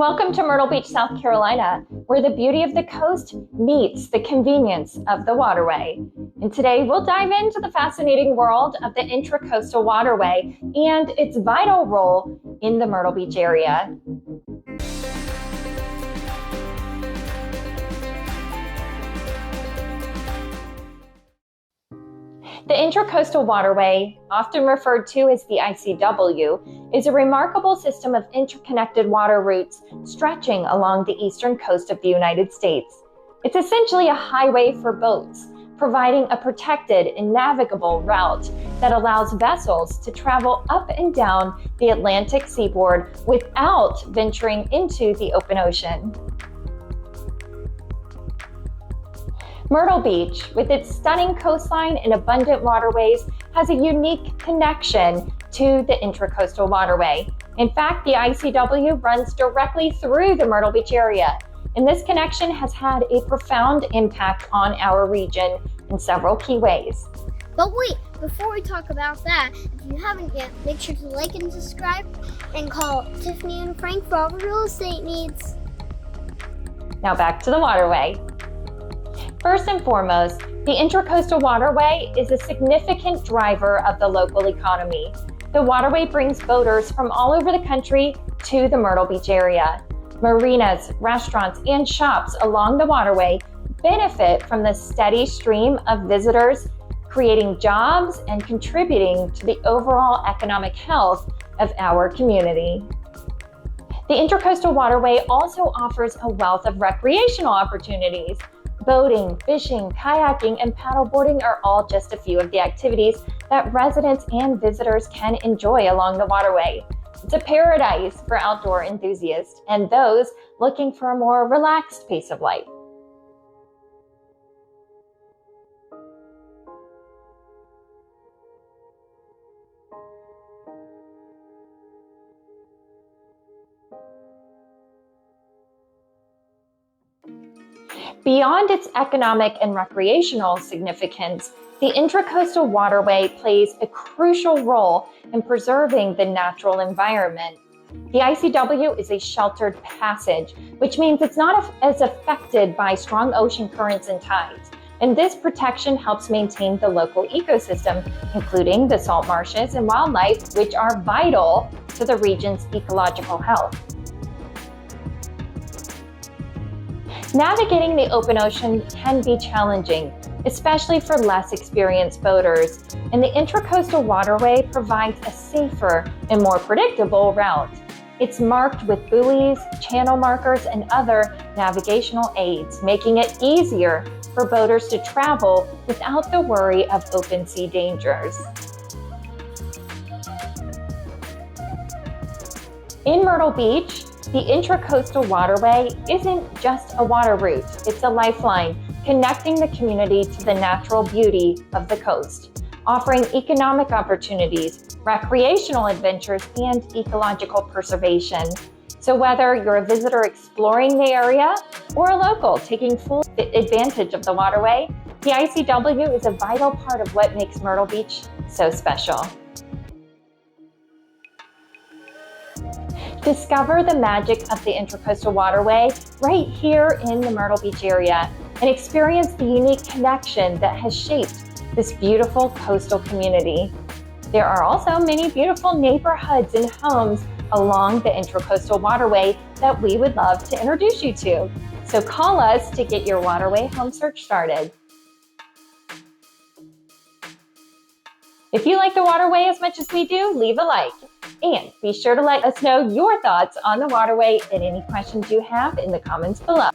Welcome to Myrtle Beach, South Carolina, where the beauty of the coast meets the convenience of the waterway. And today we'll dive into the fascinating world of the Intracoastal Waterway and its vital role in the Myrtle Beach area. The Intracoastal Waterway, often referred to as the ICW, is a remarkable system of interconnected water routes stretching along the eastern coast of the United States. It's essentially a highway for boats, providing a protected and navigable route that allows vessels to travel up and down the Atlantic seaboard without venturing into the open ocean. Myrtle Beach, with its stunning coastline and abundant waterways, has a unique connection to the Intracoastal Waterway. In fact, the ICW runs directly through the Myrtle Beach area, and this connection has had a profound impact on our region in several key ways. But wait, before we talk about that, if you haven't yet, make sure to like and subscribe and call Tiffany and Frank for all the real estate needs. Now back to the waterway. First and foremost, the Intracoastal Waterway is a significant driver of the local economy. The waterway brings boaters from all over the country to the Myrtle Beach area. Marinas, restaurants, and shops along the waterway benefit from the steady stream of visitors, creating jobs and contributing to the overall economic health of our community. The Intracoastal Waterway also offers a wealth of recreational opportunities. Boating, fishing, kayaking, and paddleboarding are all just a few of the activities that residents and visitors can enjoy along the waterway. It's a paradise for outdoor enthusiasts and those looking for a more relaxed pace of life. Beyond its economic and recreational significance, the Intracoastal Waterway plays a crucial role in preserving the natural environment. The ICW is a sheltered passage, which means it's not as affected by strong ocean currents and tides. And this protection helps maintain the local ecosystem, including the salt marshes and wildlife, which are vital to the region's ecological health. Navigating the open ocean can be challenging, especially for less experienced boaters, and the Intracoastal Waterway provides a safer and more predictable route. It's marked with buoys, channel markers, and other navigational aids, making it easier for boaters to travel without the worry of open sea dangers. In Myrtle Beach, the Intracoastal Waterway isn't just a water route, it's a lifeline connecting the community to the natural beauty of the coast, offering economic opportunities, recreational adventures, and ecological preservation. So whether you're a visitor exploring the area or a local taking full advantage of the waterway, the ICW is a vital part of what makes Myrtle Beach so special. Discover the magic of the Intracoastal Waterway right here in the Myrtle Beach area and experience the unique connection that has shaped this beautiful coastal community. There are also many beautiful neighborhoods and homes along the Intracoastal Waterway that we would love to introduce you to. So call us to get your waterway home search started. If you like the waterway as much as we do, leave a like. And be sure to let us know your thoughts on the waterway and any questions you have in the comments below.